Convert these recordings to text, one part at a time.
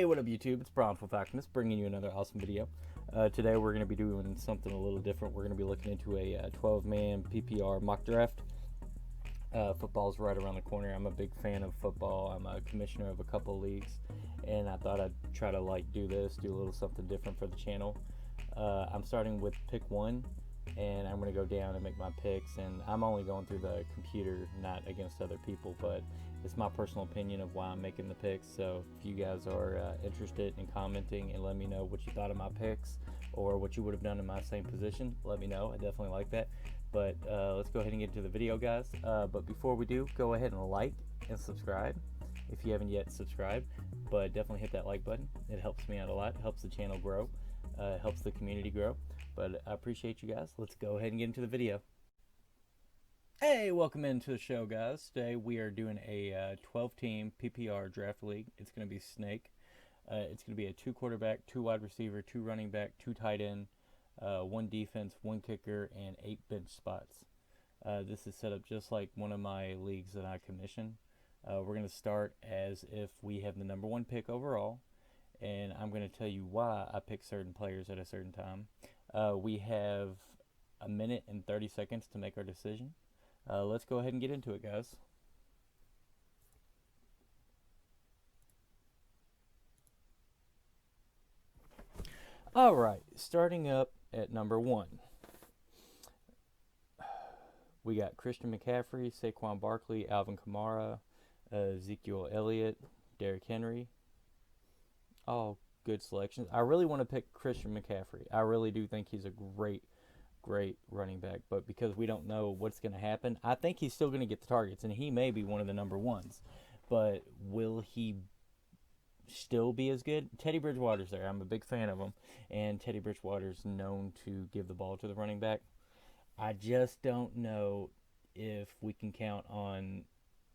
what up YouTube? It's Brown Factness bringing you another awesome video. Today we're going to be doing something a little different. We're going to be looking into a 12-man PPR mock draft. Football's right around the corner. I'm a big fan of football. I'm a commissioner of a couple of leagues, and I thought I'd try to do a little something different for the channel. I'm starting with pick 1, and I'm going to go down and make my picks, and I'm only going through the computer, not against other people, but it's my personal opinion of why I'm making the picks. So if you guys are interested in commenting and let me know what you thought of my picks or what you would have done in my same position, let me know. I definitely like that. But let's go ahead and get into the video, guys. But before we do, go ahead and like and subscribe if you haven't yet subscribed, but definitely hit that like button. It helps me out a lot. It helps the channel grow. It helps the community grow. But I appreciate you guys. Let's go ahead and get into the video. Hey, welcome into the show, guys. Today we are doing a 12-team PPR draft league. It's going to be Snake. It's going to be a 2 quarterback, 2 wide receiver, 2 running back, 2 tight end, 1 defense, 1 kicker, and 8 bench spots. This is set up just like one of my leagues that I commission. We're going to start as if we have the number 1 pick overall, and I'm going to tell you why I pick certain players at a certain time. We have a minute and 30 seconds to make our decision. Let's go ahead and get into it, guys. All right, starting up at number 1. We got Christian McCaffrey, Saquon Barkley, Alvin Kamara, Ezekiel Elliott, Derrick Henry. All good selections. I really want to pick Christian McCaffrey. I really do think he's a great running back, but because we don't know what's going to happen, I think he's still going to get the targets, and he may be one of the number 1s, but will he still be as good? Teddy Bridgewater's there. I'm a big fan of him, and Teddy Bridgewater's known to give the ball to the running back. I just don't know if we can count on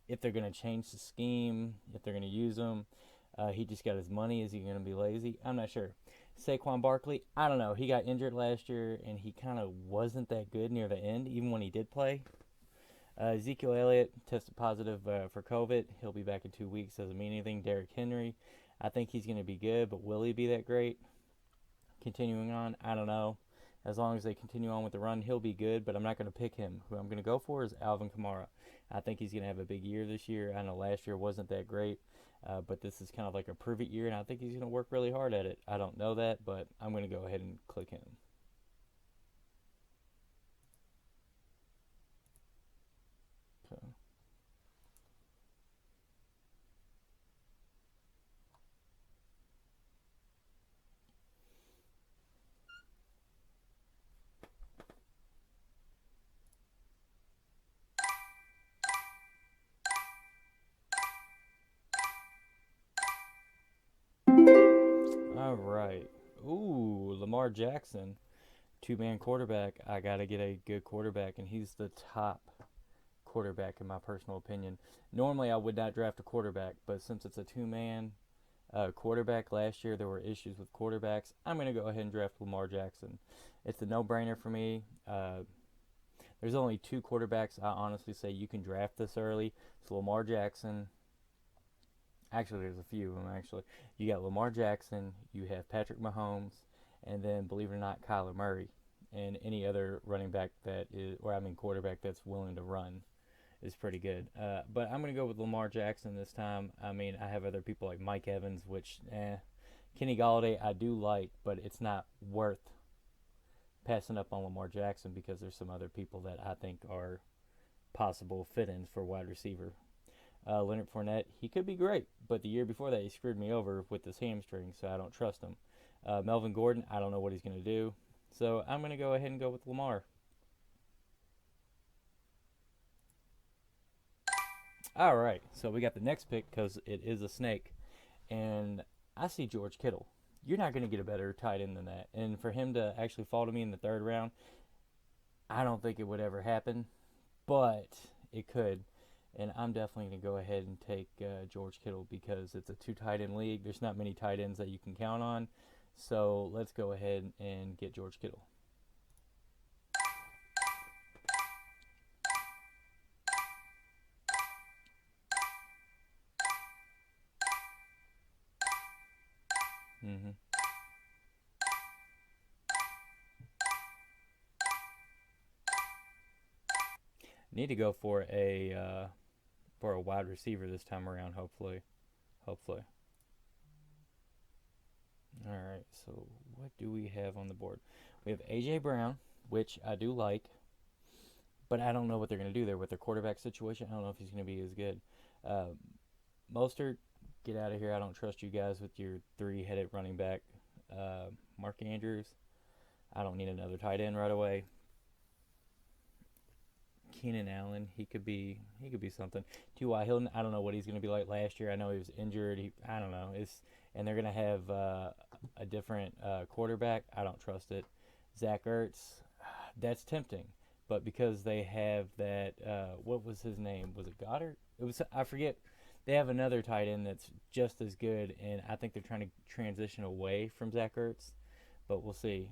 if they're going to change the scheme, if they're going to use him. He just got his money. Is he going to be lazy? I'm not sure. Saquon Barkley, I don't know. He got injured last year, and he kind of wasn't that good near the end, even when he did play. Ezekiel Elliott tested positive for COVID. He'll be back in 2 weeks. Doesn't mean anything. Derrick Henry, I think he's going to be good, but will he be that great? Continuing on, I don't know. As long as they continue on with the run, he'll be good, but I'm not going to pick him. Who I'm going to go for is Alvin Kamara. I think he's going to have a big year this year. I know last year wasn't that great. But this is kind of like a prove-it year, and I think he's going to work really hard at it. I don't know that, but I'm going to go ahead and click him. So. All right. Ooh, Lamar Jackson, 2-man quarterback. I got to get a good quarterback, and he's the top quarterback in my personal opinion. Normally, I would not draft a quarterback, but since it's a 2-man quarterback, last year there were issues with quarterbacks. I'm going to go ahead and draft Lamar Jackson. It's a no-brainer for me. There's only 2 quarterbacks I honestly say you can draft this early. It's Lamar Jackson. Actually, there's a few of them, actually. You got Lamar Jackson, you have Patrick Mahomes, and then, believe it or not, Kyler Murray. And any other running back quarterback that's willing to run is pretty good. But I'm going to go with Lamar Jackson this time. I mean, I have other people like Mike Evans, which, Kenny Galladay I do like, but it's not worth passing up on Lamar Jackson because there's some other people that I think are possible fit-ins for wide receiver. Leonard Fournette, he could be great, but the year before that he screwed me over with his hamstring, so I don't trust him. Melvin Gordon, I don't know what he's going to do, so I'm going to go ahead and go with Lamar. All right, so we got the next pick because it is a snake, and I see George Kittle. You're not going to get a better tight end than that, and for him to actually fall to me in the 3rd round, I don't think it would ever happen, but it could. And I'm definitely going to go ahead and take George Kittle because it's a 2 tight end league. There's not many tight ends that you can count on. So let's go ahead and get George Kittle. Need to go for a wide receiver this time around. Hopefully. Hopefully. All right. So what do we have on the board? We have AJ Brown, which I do like, but I don't know what they're going to do there with their quarterback situation. I don't know if he's going to be as good. Uh, Mostert, get out of here. I don't trust you guys with your three-headed running back. Mark Andrews, I don't need another tight end right away. Keenan Allen, he could be something. T.Y. Hilton, I don't know what he's going to be like last year. I know he was injured. I don't know. And they're going to have a different quarterback. I don't trust it. Zach Ertz, that's tempting, but because they have that, what was his name? Was it Goddard? It was, I forget. They have another tight end that's just as good, and I think they're trying to transition away from Zach Ertz, but we'll see.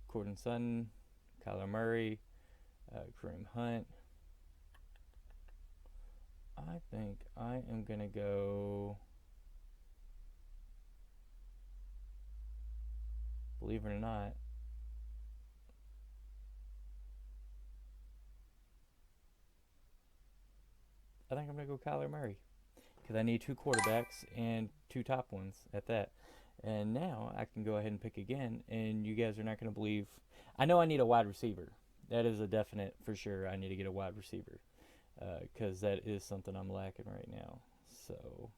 Courtland Sutton, Kyler Murray, Kareem Hunt. I think I am going to go, believe it or not, I think I'm going to go Kyler Murray because I need two quarterbacks and two top ones at that. And now I can go ahead and pick again, and you guys are not going to believe. I know I need a wide receiver. That is a definite for sure. I need to get a wide receiver because that is something I'm lacking right now. So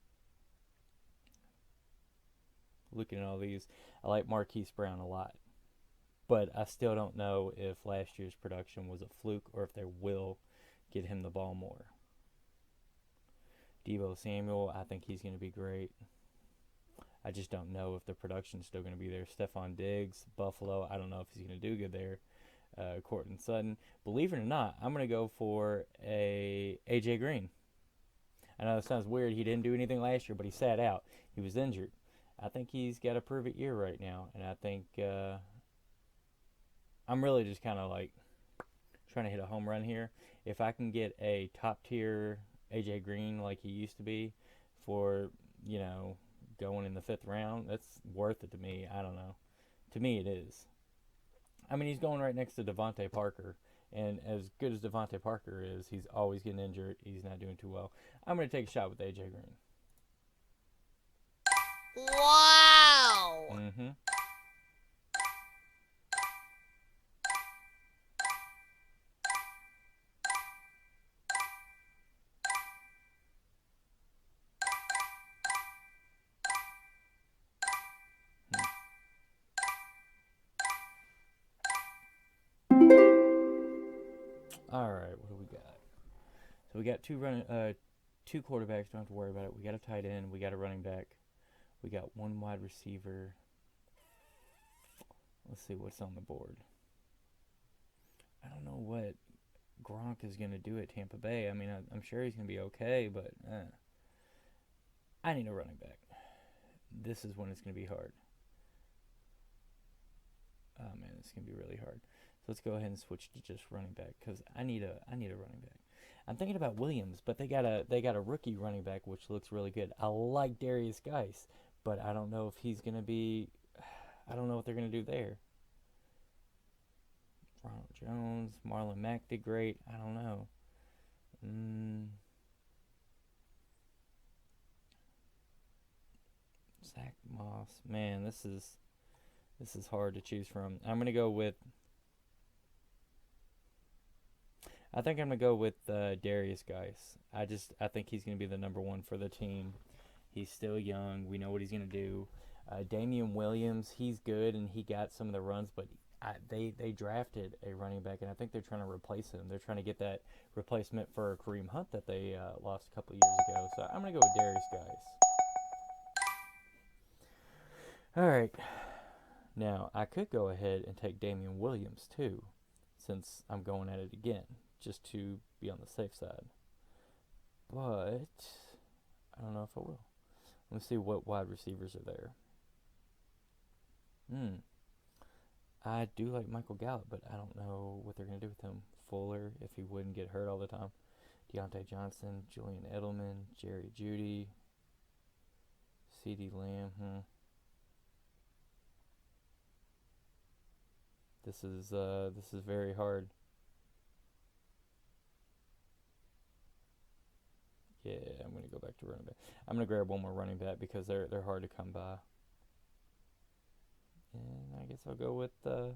looking at all these, I like Marquise Brown a lot, but I still don't know if last year's production was a fluke or if they will get him the ball more. Deebo Samuel, I think he's going to be great. I just don't know if the production's still going to be there. Stephon Diggs, Buffalo, I don't know if he's going to do good there. Courtland Sutton. Believe it or not, I'm going to go for a AJ Green. I know that sounds weird. He didn't do anything last year, but he sat out. He was injured. I think he's got a prove it year right now, and I think I'm really just kind of like trying to hit a home run here. If I can get a top tier AJ Green like he used to be for, going in the 5th round, that's worth it to me. I don't know. To me, it is. I mean, he's going right next to Devontae Parker, and as good as Devontae Parker is, he's always getting injured. He's not doing too well. I'm going to take a shot with AJ Green. Wow! Mm-hmm. All right, what do we got? So we got two quarterbacks. Don't have to worry about it. We got a tight end. We got a running back. We got one wide receiver. Let's see what's on the board. I don't know what Gronk is going to do at Tampa Bay. I mean, I'm sure he's going to be okay, but I need a running back. This is when it's going to be hard. Oh man, it's going to be really hard. So let's go ahead and switch to just running back because I need a running back. I'm thinking about Williams, but they got a rookie running back which looks really good. I like Darius Geis, but I don't know if he's going to be. I don't know what they're going to do there. Ronald Jones, Marlon Mack did great. I don't know. Zach Moss, man, this is hard to choose from. I'm gonna go with. I think I'm gonna go with Darius Geis. I think he's gonna be the number one for the team. He's still young. We know what he's gonna do. Damian Williams, he's good and he got some of the runs, but they drafted a running back, and I think they're trying to replace him. They're trying to get that replacement for Kareem Hunt that they lost a couple years ago. So I'm going to go with Darius Geis. All right. Now, I could go ahead and take Damian Williams, too, since I'm going at it again, just to be on the safe side. But I don't know if I will. Let me see what wide receivers are there. I do like Michael Gallup, but I don't know what they're going to do with him. Fuller, if he wouldn't get hurt all the time. Deontay Johnson, Julian Edelman, Jerry Jeudy, CeeDee Lamb. This is very hard. Yeah, I'm going to go back to running back. I'm going to grab one more running back because they're hard to come by. And I guess I'll go with, I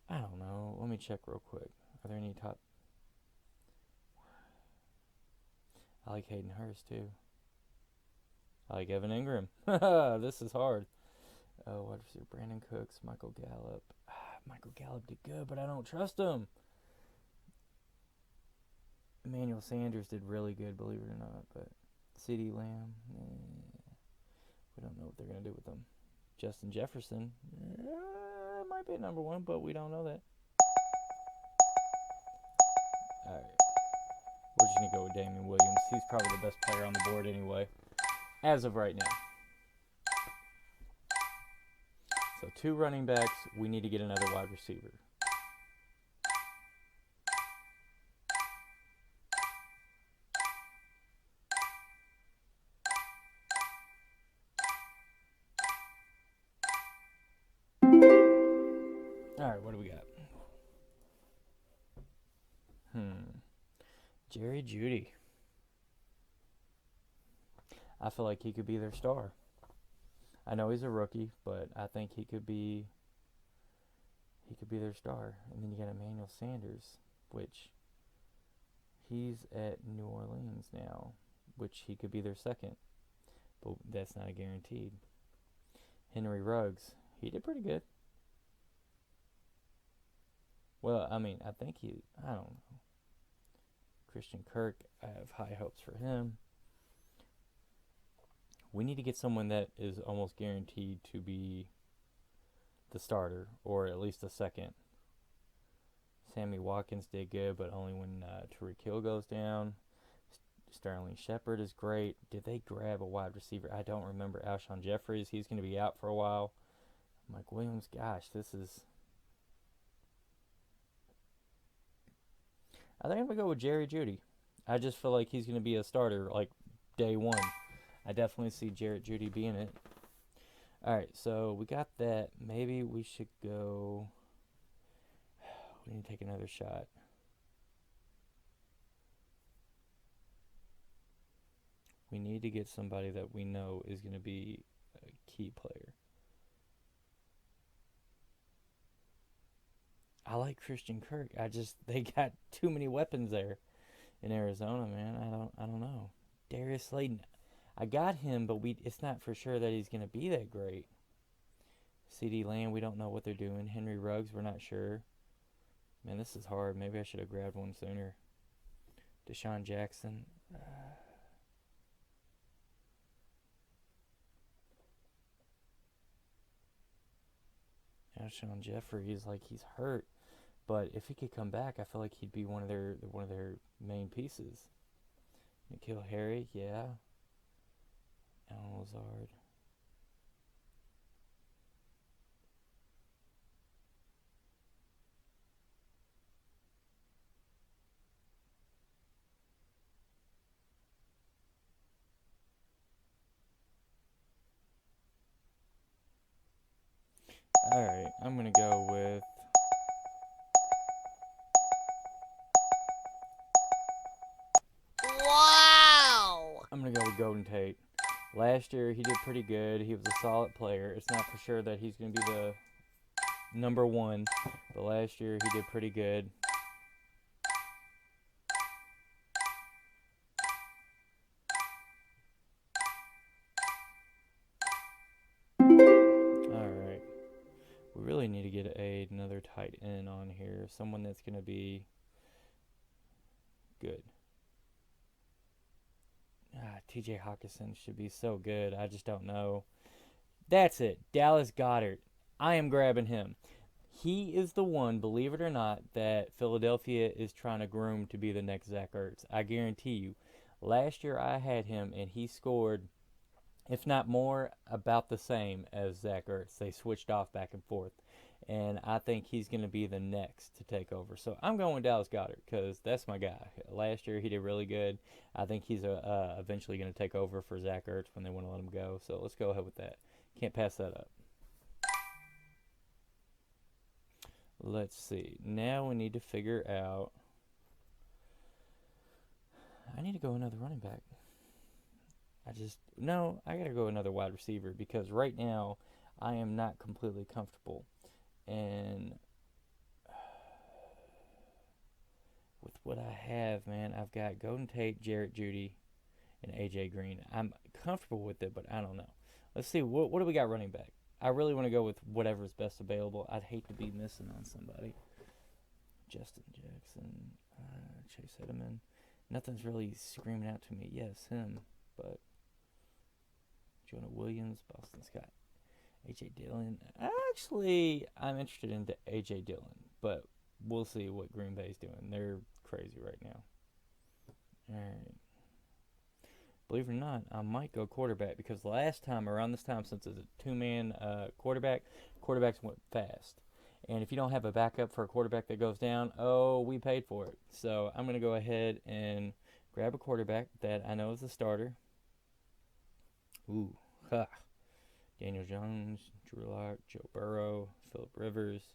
don't know. Let me check real quick. Are there any top? I like Hayden Hurst, too. I like Evan Ingram. This is hard. Wide receiver Brandon Cooks, Michael Gallup. Michael Gallup did good, but I don't trust him. Emmanuel Sanders did really good, believe it or not. But CeeDee Lamb, we don't know what they're going to do with them. Justin Jefferson, might be number one, but we don't know that. All right. We're just going to go with Damian Williams. He's probably the best player on the board anyway, as of right now. So 2 running backs. We need to get another wide receiver. All right, what do we got? Jerry Jeudy. I feel like he could be their star. I know he's a rookie, but I think he could be their star. And then you got Emmanuel Sanders, which he's at New Orleans now, which he could be their second, but that's not a guaranteed. Henry Ruggs, he did pretty good. Well, I mean, I think I don't know. Christian Kirk, I have high hopes for him. We need to get someone that is almost guaranteed to be the starter, or at least a second. Sammy Watkins did good, but only when Tyreek Hill goes down. Sterling Shepard is great. Did they grab a wide receiver? I don't remember. Alshon Jeffries, he's going to be out for a while. Mike Williams, gosh, this is... I think I'm going to go with Jerry Jeudy. I just feel like he's going to be a starter like day one. I definitely see Jerry Jeudy being it. All right, so we got that. Maybe we should go... We need to take another shot. We need to get somebody that we know is going to be a key player. I like Christian Kirk. They got too many weapons there in Arizona, man. I don't know. Darius Slayton, I got him, but it's not for sure that he's going to be that great. CeeDee Lamb, we don't know what they're doing. Henry Ruggs, we're not sure. Man, this is hard. Maybe I should have grabbed one sooner. Deshaun Jackson. Alshon Jeffries, like he's hurt. But if he could come back, I feel like he'd be one of their main pieces. N'Keal Harry, yeah. Alan Lazard. Alright, I'm going to go with... Wow! I'm going to go with Golden Tate. Last year, he did pretty good. He was a solid player. It's not for sure that he's going to be the number one, but last year he did pretty good. Alright. We really need to get another tight end on here. Someone that's going to be good. TJ Hawkinson should be so good. I just don't know. That's it. Dallas Goedert. I am grabbing him. He is the one, believe it or not, that Philadelphia is trying to groom to be the next Zach Ertz. I guarantee you. Last year I had him, and he scored, if not more, about the same as Zach Ertz. They switched off back and forth. And I think he's going to be the next to take over. So I'm going with Dallas Goedert because that's my guy. Last year he did really good. I think he's eventually going to take over for Zach Ertz when they want to let him go. So let's go ahead with that. Can't pass that up. Let's see. Now we need to figure out... I need to go another running back. I gotta go another wide receiver because right now I am not completely comfortable. And with what I have, man, I've got Golden Tate, Jarrett Judy, and AJ Green. I'm comfortable with it, but I don't know. Let's see, what do we got running back? I really want to go with whatever's best available. I'd hate to be missing on somebody. Justin Jackson, Chase Edmonds. Nothing's really screaming out to me. Yes, him, but Jonah Williams, Boston Scott, AJ Dillon. Actually, I'm interested in AJ Dillon, but we'll see what Green Bay's doing. They're crazy right now. All right. Believe it or not, I might go quarterback because last time, around this time, since it's a two-man quarterback, quarterbacks went fast. And if you don't have a backup for a quarterback that goes down, oh, we paid for it. So I'm going to go ahead and grab a quarterback that I know is a starter. Ooh, ha. Daniel Jones, Drew Lock, Joe Burrow, Phillip Rivers,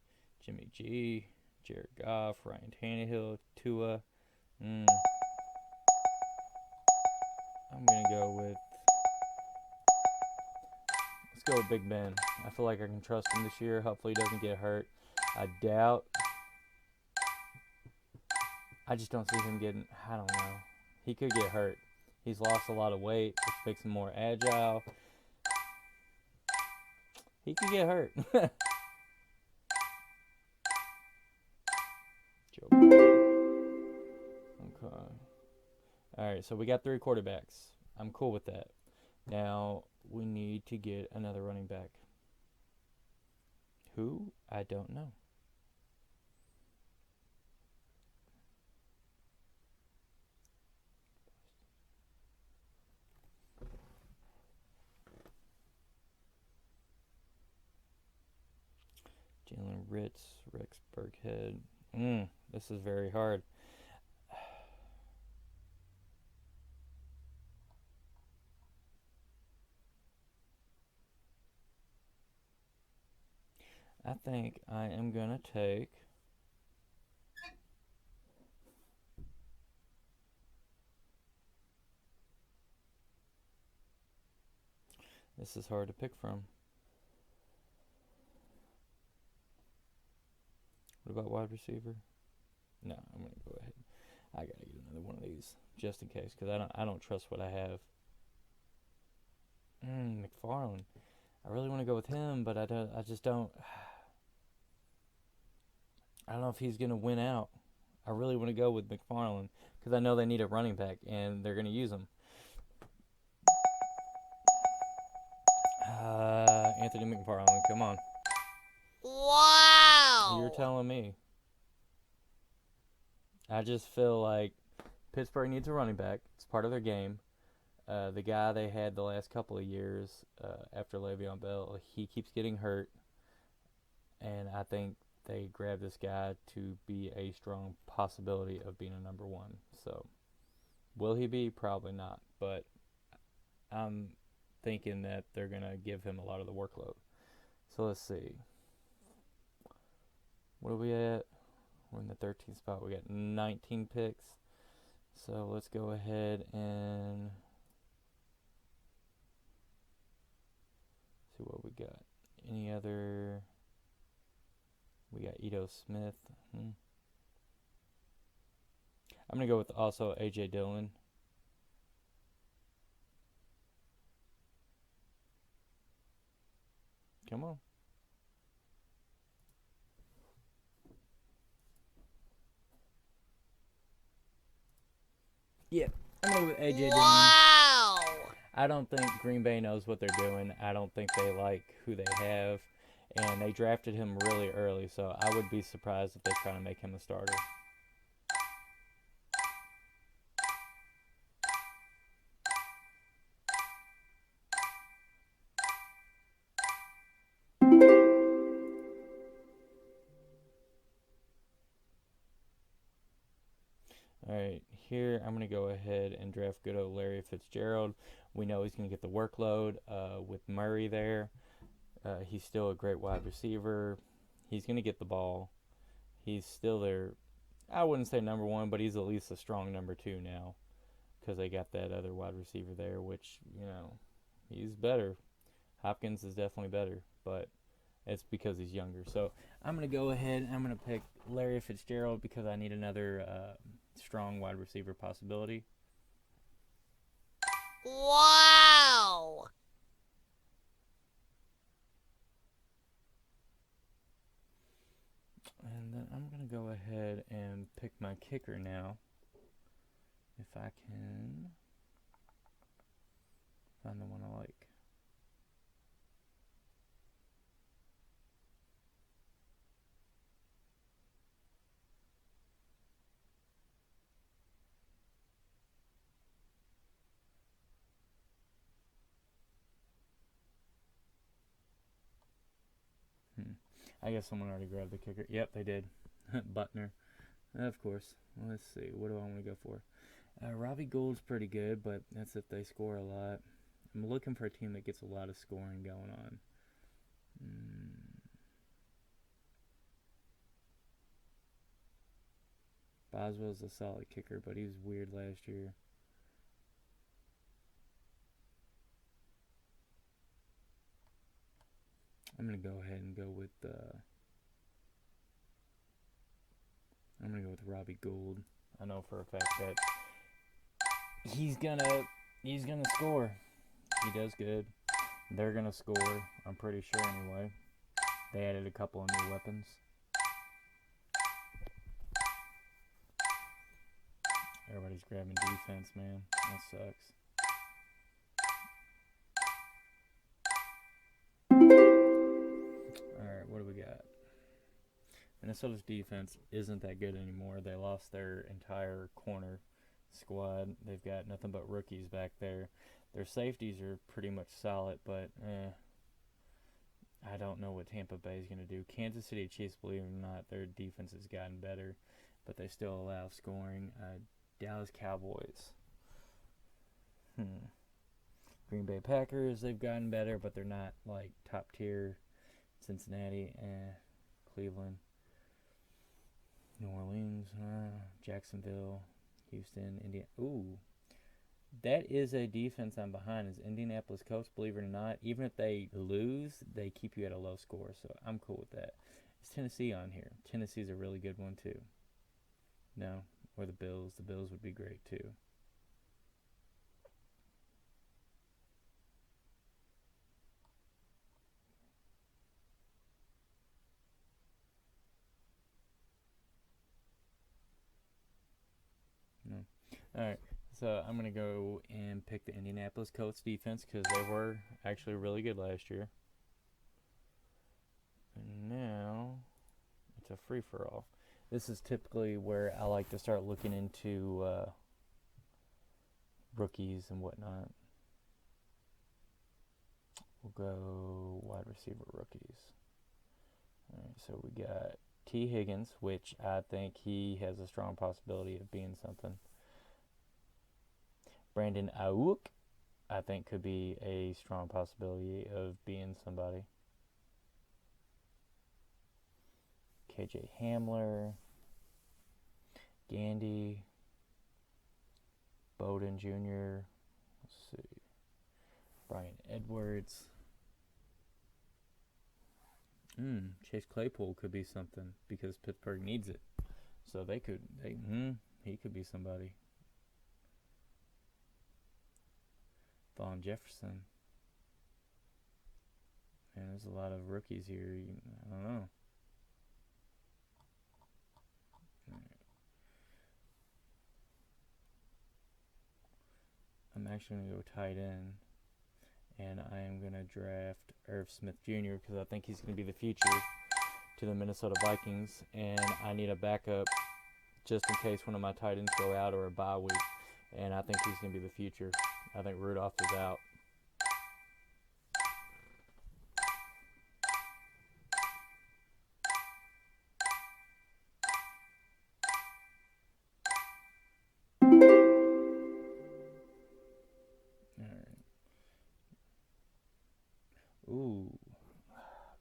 Jimmy G, Jared Goff, Ryan Tannehill, Tua. I'm going to go with... Let's go with Big Ben. I feel like I can trust him this year. Hopefully he doesn't get hurt. I doubt. I just don't see him getting... I don't know. He could get hurt. He's lost a lot of weight, which makes him more agile. He could get hurt. Joke. Okay. Alright, so we got 3 quarterbacks. I'm cool with that. Now, we need to get another running back. Who? I don't know. Jalen Ritz, Rex Burkhead. This is very hard. I think I am going to take... This is hard to pick from. What about wide receiver? No, I'm going to go ahead. I got to get another one of these just in case because I don't trust what I have. McFarland. I really want to go with him, but I just don't. I don't know if he's going to win out. I really want to go with McFarland because I know they need a running back and they're going to use him. Anthony McFarland, come on. Wow. You're telling me. I just feel like Pittsburgh needs a running back. It's part of their game. The guy they had the last couple of years after Le'Veon Bell, he keeps getting hurt. And I think they grabbed this guy to be a strong possibility of being a number 1. So, will he be? Probably not. But I'm thinking that they're going to give him a lot of the workload. So, let's see. What are we at? We're in the 13th spot. We got 19 picks. So, let's go ahead and see what we got. Any other... We got Ito Smith. I'm going to go with also AJ Dillon. Come on. Yeah, I'm going to go with AJ Dillon. Wow. I don't think Green Bay knows what they're doing. I don't think they like who they have. And they drafted him really early, so I would be surprised if they try to make him a starter. Alright, here I'm going to go ahead and draft good old Larry Fitzgerald. We know he's going to get the workload with Murray there. He's still a great wide receiver. He's going to get the ball. He's still there. I wouldn't say number 1, but he's at least a strong number 2 now. because they got that other wide receiver there, which, he's better. Hopkins is definitely better, but it's because he's younger. So I'm going to go ahead and I'm going to pick Larry Fitzgerald because I need another strong wide receiver possibility. Wow! And then I'm going to go ahead and pick my kicker now. If I can find the one I like. I guess someone already grabbed the kicker. Yep, they did. Butner. Of course. Let's see. What do I want to go for? Robbie Gould's pretty good, but that's if they score a lot. I'm looking for a team that gets a lot of scoring going on. Boswell's a solid kicker, but he was weird last year. I'm going to go ahead and go with Robbie Gould. I know for a fact that he's gonna score. He does good. They're gonna score. I'm pretty sure anyway. They added a couple of new weapons. Everybody's grabbing defense, man. That sucks. Alright, what do we got? Minnesota's defense isn't that good anymore. They lost their entire corner squad. They've got nothing but rookies back there. Their safeties are pretty much solid, but I don't know what Tampa Bay is going to do. Kansas City Chiefs, believe it or not, their defense has gotten better, but they still allow scoring. Dallas Cowboys. Green Bay Packers, they've gotten better, but they're not like top tier. Cincinnati, Cleveland, New Orleans, Jacksonville, Houston, Indiana. Ooh, that is a defense I'm behind. Is Indianapolis Colts, believe it or not. Even if they lose, they keep you at a low score, so I'm cool with that. Is Tennessee on here? Tennessee's a really good one, too. No? Or the Bills. The Bills would be great, too. No. Alright, so I'm going to go and pick the Indianapolis Colts defense because they were actually really good last year. And now it's a free-for-all. This is typically where I like to start looking into rookies and whatnot. We'll go wide receiver rookies. All right, so we got T. Higgins, which I think he has a strong possibility of being something. Brandon Ayuk, I think could be a strong possibility of being somebody. KJ Hamler, Gandy, Bowden Jr., let's see, Brian Edwards. Chase Claypool could be something because Pittsburgh needs it. So he could be somebody. Vaughn Jefferson. Man, there's a lot of rookies here. I don't know. I'm actually going to go tight end. And I am going to draft Irv Smith Jr. because I think he's going to be the future to the Minnesota Vikings. And I need a backup just in case one of my tight ends go out or a bye week. And I think he's going to be the future. I think Rudolph is out. Ooh,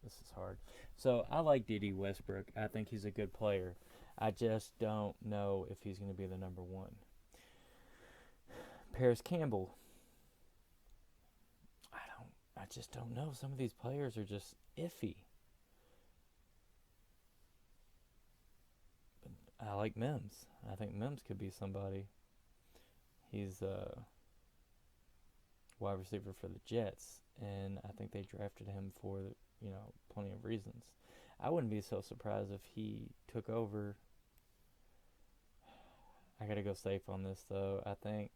this is hard. So I like Dede Westbrook. I think he's a good player. I just don't know if he's going to be the number one. Paris Campbell. I just don't know. Some of these players are just iffy. But I like Mims. I think Mims could be somebody. He's a wide receiver for the Jets, and I think they drafted him for, plenty of reasons. I wouldn't be so surprised if he took over. I gotta go safe on this though. I think.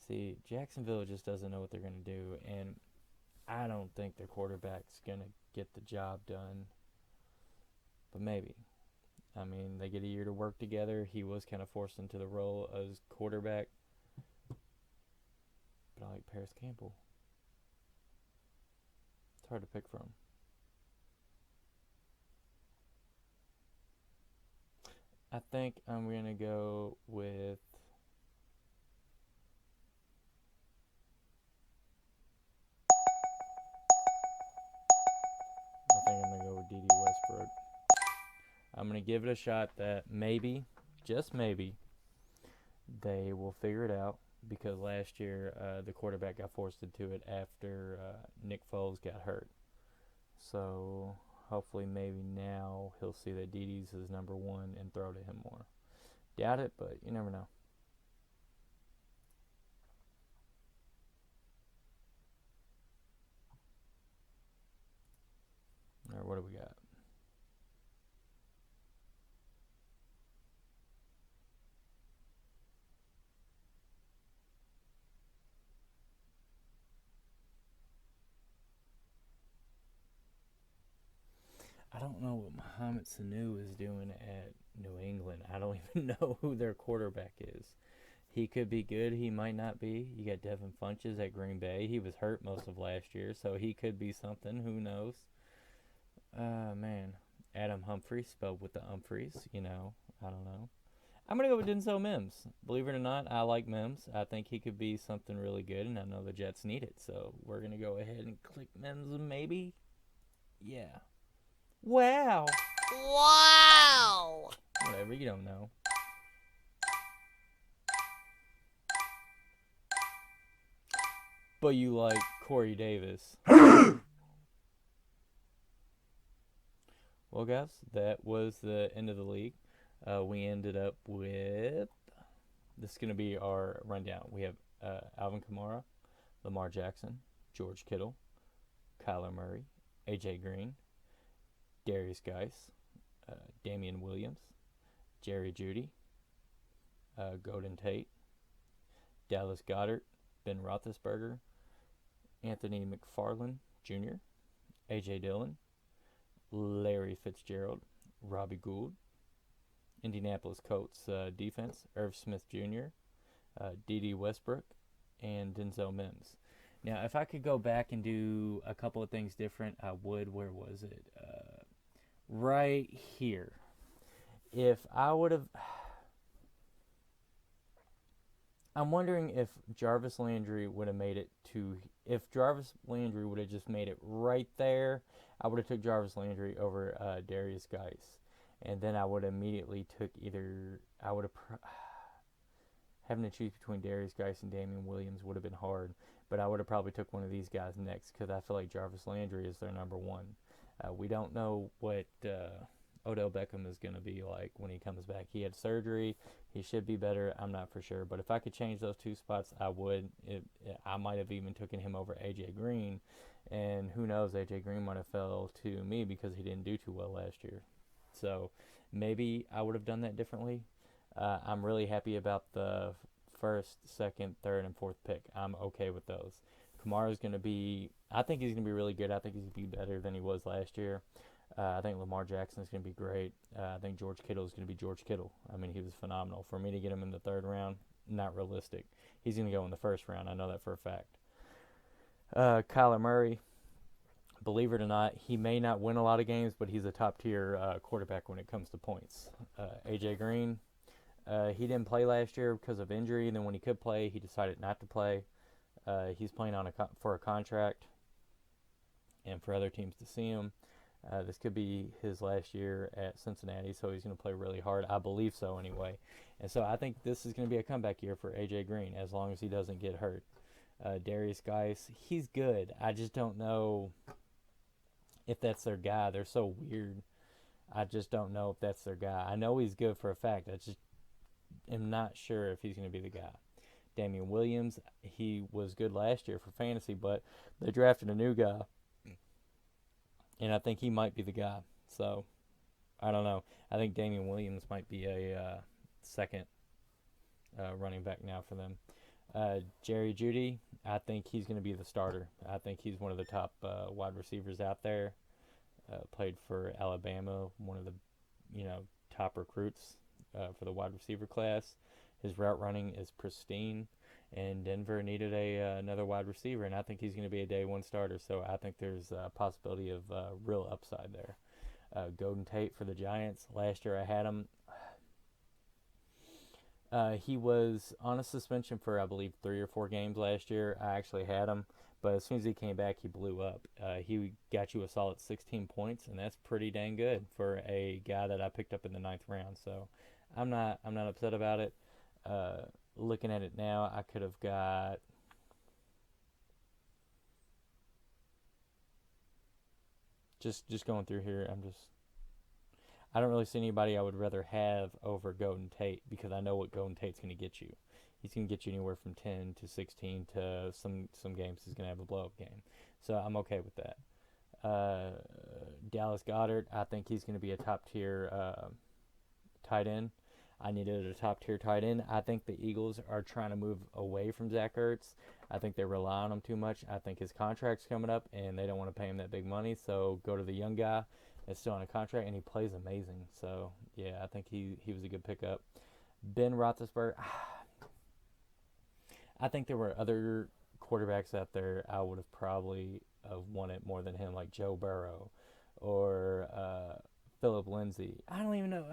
See, Jacksonville just doesn't know what they're gonna do, and I don't think their quarterback's gonna get the job done. But maybe. I mean, they get a year to work together. He was kind of forced into the role as quarterback. But I like Paris Campbell. It's hard to pick from. I think I'm going to go with... I think I'm going to go with D.D. Westbrook. I'm going to give it a shot that maybe, just maybe, they will figure it out, because last year the quarterback got forced into it after Nick Foles got hurt. So hopefully maybe now he'll see that D's is number one and throw to him more. Doubt it, but you never know. All right, what do we got? I don't know what Mohamed Sanu is doing at New England. I don't even know who their quarterback is. He could be good. He might not be. You got Devin Funches at Green Bay. He was hurt most of last year, so he could be something. Who knows? Man. Adam Humphries, spelled with the Humphreys. I don't know. I'm going to go with Denzel Mims. Believe it or not, I like Mims. I think he could be something really good, and I know the Jets need it. So we're going to go ahead and click Mims maybe. Yeah. Wow. Wow. Whatever, you don't know. But you like Corey Davis. Well, guys, that was the end of the league. We ended up with... This is going to be our rundown. We have Alvin Kamara, Lamar Jackson, George Kittle, Kyler Murray, A.J. Green, Darius Geis, Damian Williams, Jerry Jeudy, Golden Tate, Dallas Goedert, Ben Roethlisberger, Anthony McFarland Jr., A.J. Dillon, Larry Fitzgerald, Robbie Gould, Indianapolis Colts defense, Irv Smith Jr., D.D. Westbrook, and Denzel Mims. Now, if I could go back and do a couple of things different, I would. Where was it? Right here. If I would have... I'm wondering if Jarvis Landry would have made it to... If Jarvis Landry would have just made it right there, I would have took Jarvis Landry over Darius Geis. And then I would immediately took either... I would have... Having to choose between Darius Geis and Damian Williams would have been hard. But I would have probably took one of these guys next, because I feel like Jarvis Landry is their number one. We don't know what Odell Beckham is going to be like when he comes back. He had surgery. He should be better. I'm not for sure. But if I could change those two spots, I would. I might have even taken him over A.J. Green. And who knows, A.J. Green might have fell to me because he didn't do too well last year. So maybe I would have done that differently. I'm really happy about the first, second, third, and fourth pick. I'm okay with those. Kamara's going to be... I think he's going to be really good. I think he's going to be better than he was last year. I think Lamar Jackson is going to be great. I think George Kittle is going to be George Kittle. I mean, he was phenomenal. For me to get him in the third round, not realistic. He's going to go in the first round. I know that for a fact. Kyler Murray, believe it or not, he may not win a lot of games, but he's a top-tier quarterback when it comes to points. A.J. Green, he didn't play last year because of injury, and then when he could play, he decided not to play. He's playing on for a contract and for other teams to see him. This could be his last year at Cincinnati, so he's going to play really hard. I believe so anyway. And so I think this is going to be a comeback year for A.J. Green as long as he doesn't get hurt. Darius Geis, he's good. I just don't know if that's their guy. They're so weird. I just don't know if that's their guy. I know he's good for a fact. I just am not sure if he's going to be the guy. Damian Williams, he was good last year for fantasy, but they drafted a new guy, and I think he might be the guy. So I don't know. I think Damian Williams might be a second running back now for them. Jerry Jeudy, I think he's going to be the starter. I think he's one of the top wide receivers out there. Played for Alabama, one of the top recruits for the wide receiver class. His route running is pristine, and Denver needed another wide receiver, and I think he's going to be a day one starter. So I think there's a possibility of real upside there. Golden Tate for the Giants. Last year I had him. He was on a suspension for, I believe, 3 or 4 games last year. I actually had him, but as soon as he came back, he blew up. He got you a solid 16 points, and that's pretty dang good for a guy that I picked up in the 9th round. So I'm not upset about it. Looking at it now, I could have got just going through here. I don't really see anybody I would rather have over Golden Tate because I know what Golden Tate's going to get you. He's going to get you anywhere from 10 to 16 to some games he's going to have a blow-up game. So I'm okay with that. Dallas Goedert, I think he's going to be a top-tier tight end. I needed a top-tier tight end. I think the Eagles are trying to move away from Zach Ertz. I think they rely on him too much. I think his contract's coming up, and they don't want to pay him that big money, so go to the young guy that's still on a contract, and he plays amazing. So, yeah, I think he was a good pickup. Ben Roethlisberger, I think there were other quarterbacks out there I would have probably wanted more than him, like Joe Burrow or Philip Lindsay. I don't even know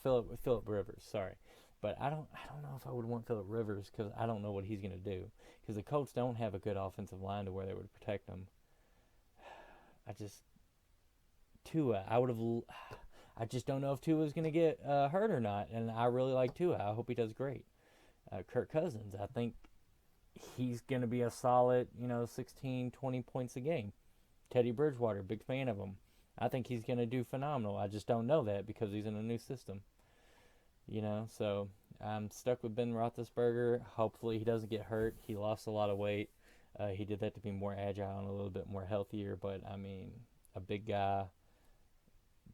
Philip Rivers. Sorry, but I don't know if I would want Philip Rivers because I don't know what he's going to do. Because the Colts don't have a good offensive line to where they would protect him. Tua. I just don't know if Tua is going to get hurt or not, and I really like Tua. I hope he does great. Kirk Cousins, I think he's going to be a solid, 16, 20 points a game. Teddy Bridgewater, big fan of him. I think he's going to do phenomenal. I just don't know that because he's in a new system. So I'm stuck with Ben Roethlisberger. Hopefully he doesn't get hurt. He lost a lot of weight. He did that to be more agile and a little bit more healthier. But, a big guy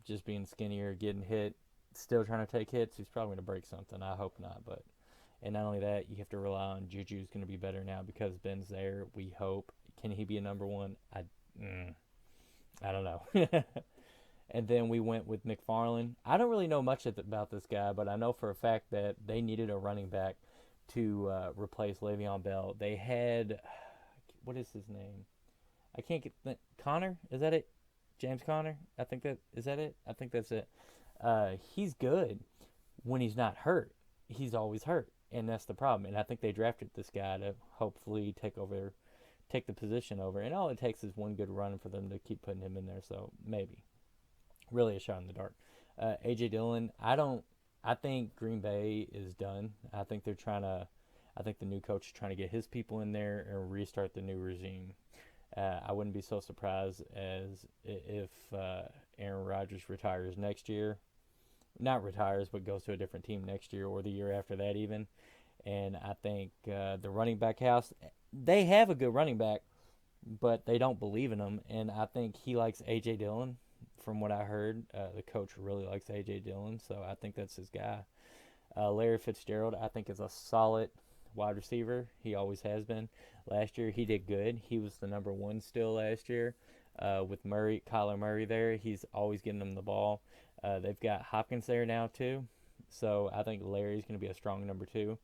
just being skinnier, getting hit, still trying to take hits, he's probably going to break something. I hope not. And not only that, you have to rely on Juju's going to be better now because Ben's there. We hope. Can he be a number one? I don't know. And then we went with McFarland. I don't really know much about this guy, but I know for a fact that they needed a running back to replace Le'Veon Bell. They had, what is his name? I can't get Connor. Is that it? James Conner. Is that it? I think that's it. He's good when he's not hurt. He's always hurt, and that's the problem. And I think they drafted this guy to hopefully take the position over. And all it takes is one good run for them to keep putting him in there. So maybe. Really a shot in the dark. A.J. Dillon, I think Green Bay is done. I think the new coach is trying to get his people in there and restart the new regime. I wouldn't be so surprised as if Aaron Rodgers retires next year. Not retires, but goes to a different team next year or the year after that even. And I think the running back house, they have a good running back, but they don't believe in him. And I think he likes A.J. Dillon. From what I heard, the coach really likes A.J. Dillon, so I think that's his guy. Larry Fitzgerald, I think, is a solid wide receiver. He always has been. Last year, he did good. He was the number one still last year with Kyler Murray there. He's always getting them the ball. They've got Hopkins there now, too, so I think Larry's going to be a strong number 2.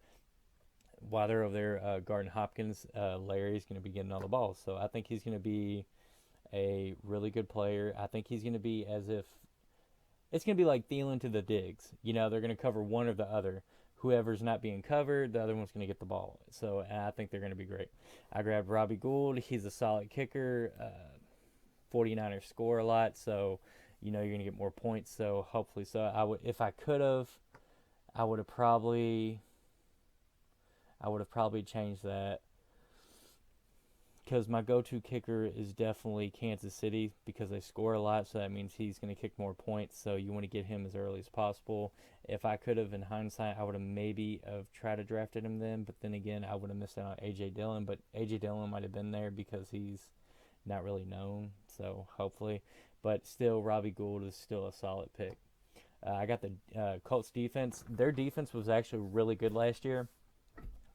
While they're over there guarding Hopkins, Larry's going to be getting all the balls, so I think he's going to be a really good player. I think he's going to be as if it's going to be like Thielen to the Diggs. They're going to cover one or the other. Whoever's not being covered, the other one's going to get the ball. So I think they're going to be great. I grabbed Robbie Gould. He's a solid kicker. 49ers score a lot, so you're gonna get more points. So hopefully, so I would, if I could have, I would have probably, changed that because my go-to kicker is definitely Kansas City because they score a lot, so that means he's going to kick more points. So you want to get him as early as possible. If I could have, in hindsight, I would have maybe have tried to drafted him then, but then again, I would have missed out on AJ Dillon. But AJ Dillon might have been there because he's not really known. So hopefully, but still, Robbie Gould is still a solid pick. I got the Colts defense. Their defense was actually really good last year.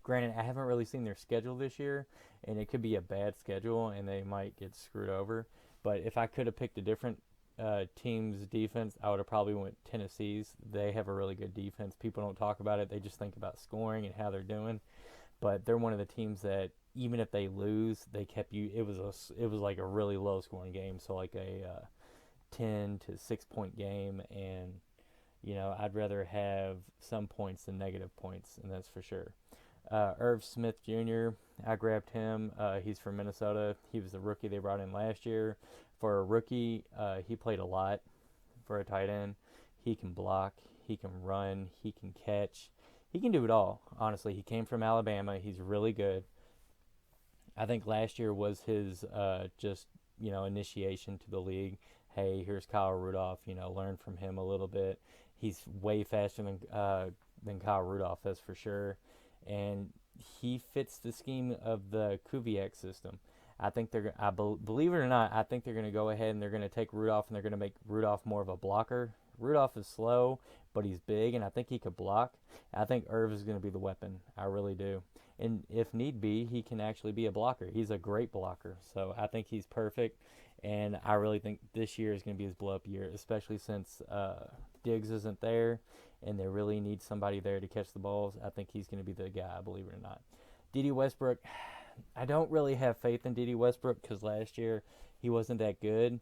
Granted, I haven't really seen their schedule this year, and it could be a bad schedule, and they might get screwed over. But if I could have picked a different team's defense, I would have probably went Tennessee's. They have a really good defense. People don't talk about it; they just think about scoring and how they're doing. But they're one of the teams that even if they lose, they kept you. It was like a really low scoring game, so like a 10 to 6 point game, and I'd rather have some points than negative points, and that's for sure. Irv Smith Jr., I grabbed him. He's from Minnesota. He was the rookie they brought in last year. For a rookie, he played a lot for a tight end. He can block, he can run, he can catch. He can do it all, honestly. He came from Alabama. He's really good. I think last year was his just, initiation to the league. Hey, here's Kyle Rudolph, learn from him a little bit. He's way faster than Kyle Rudolph, that's for sure. And he fits the scheme of the Kubiak system. I think believe it or not, I think they're going to go ahead and they're going to take Rudolph and they're going to make Rudolph more of a blocker. Rudolph is slow, but he's big, and I think he could block. I think Irv is going to be the weapon. I really do. And if need be, he can actually be a blocker. He's a great blocker. So I think he's perfect. And I really think this year is going to be his blow-up year, especially since Diggs isn't there, and they really need somebody there to catch the balls. I think he's going to be the guy, believe it or not. Dede Westbrook, I don't really have faith in Dede Westbrook because last year he wasn't that good,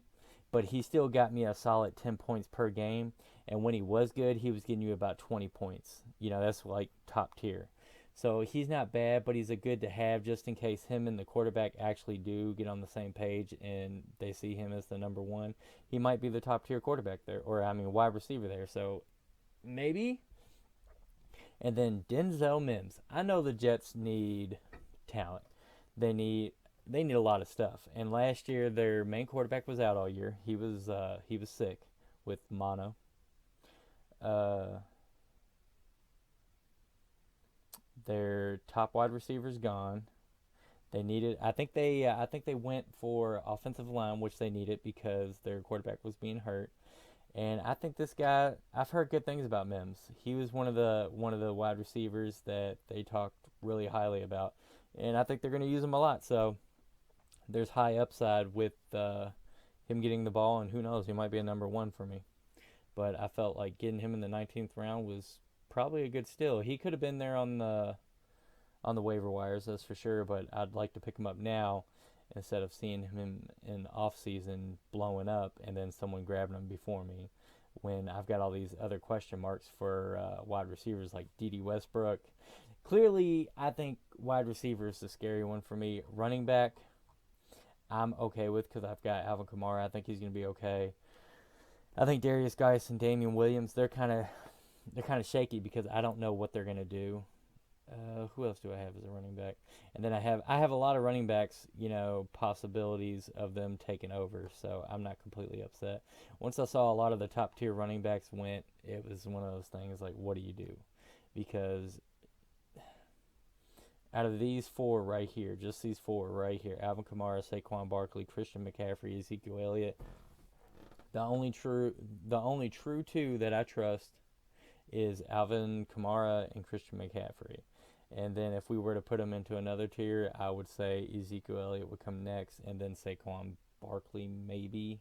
but he still got me a solid 10 points per game. And when he was good, he was getting you about 20 points. That's like top tier. So he's not bad, but he's a good to have just in case him and the quarterback actually do get on the same page and they see him as the number one. He might be the top tier quarterback there, or wide receiver there. So maybe. And then Denzel Mims. I know the Jets need talent. They need a lot of stuff. And last year their main quarterback was out all year. He was sick with mono. Their top wide receiver's gone. They needed. I think they went for offensive line, which they needed because their quarterback was being hurt. And I think this guy. I've heard good things about Mims. He was one of the wide receivers that they talked really highly about, and I think they're going to use him a lot. So there's high upside with him getting the ball, and who knows, he might be a number one for me. But I felt like getting him in the 19th round was probably a good steal. He could have been there on the waiver wires, that's for sure. But I'd like to pick him up now instead of seeing him in off season blowing up and then someone grabbing him before me. When I've got all these other question marks for wide receivers like Dede Westbrook. Clearly, I think wide receiver is the scary one for me. Running back, I'm okay with because I've got Alvin Kamara. I think he's going to be okay. I think Darius Geis and Damian Williams, they're kind of shaky because I don't know what they're going to do. Who else do I have as a running back? And then I have a lot of running backs, possibilities of them taking over. So I'm not completely upset. Once I saw a lot of the top tier running backs went, it was one of those things like, what do you do? Because out of these four right here, just these four right here, Alvin Kamara, Saquon Barkley, Christian McCaffrey, Ezekiel Elliott, the only true two that I trust is Alvin Kamara and Christian McCaffrey. And then if we were to put them into another tier, I would say Ezekiel Elliott would come next, and then Saquon Barkley maybe.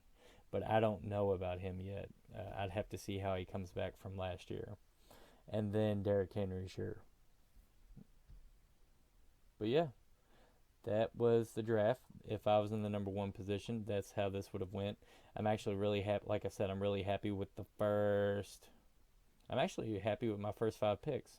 But I don't know about him yet. I'd have to see how he comes back from last year. And then Derrick Henry, sure. But yeah, that was the draft. If I was in the number one position, that's how this would have went. I'm actually really happy. Like I said, I'm really happy with the first. I'm actually happy with my first 5 picks.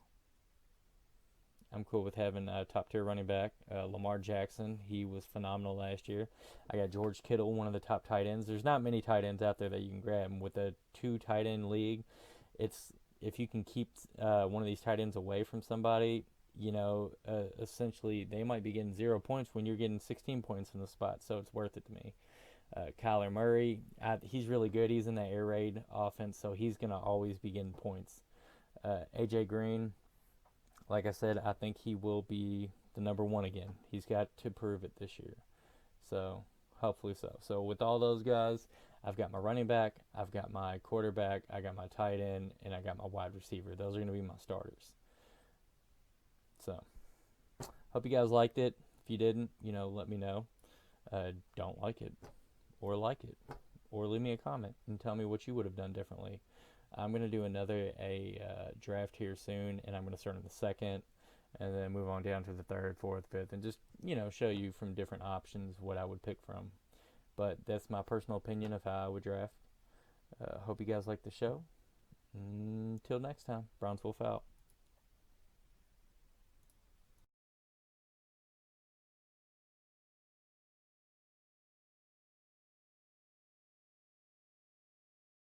I'm cool with having a top tier running back. Lamar Jackson, he was phenomenal last year. I got George Kittle, one of the top tight ends. There's not many tight ends out there that you can grab. And with a two tight end league, it's if you can keep one of these tight ends away from somebody, essentially they might be getting 0 points when you're getting 16 points in the spot. So it's worth it to me. Kyler Murray, he's really good. He's in the air raid offense, so he's going to always be getting points. AJ Green, like I said, I think he will be the number one again. He's got to prove it this year. So, hopefully so. So, with all those guys, I've got my running back, I've got my quarterback, I got my tight end, and I got my wide receiver. Those are going to be my starters. So, hope you guys liked it. If you didn't, let me know. Don't like it, or like it, or leave me a comment and tell me what you would have done differently. I'm going to do another draft here soon, and I'm going to start in the second and then move on down to the third, fourth, fifth, and just, show you from different options what I would pick from. But that's my personal opinion of how I would draft. Hope you guys like the show. Until next time, Browns Wolf out.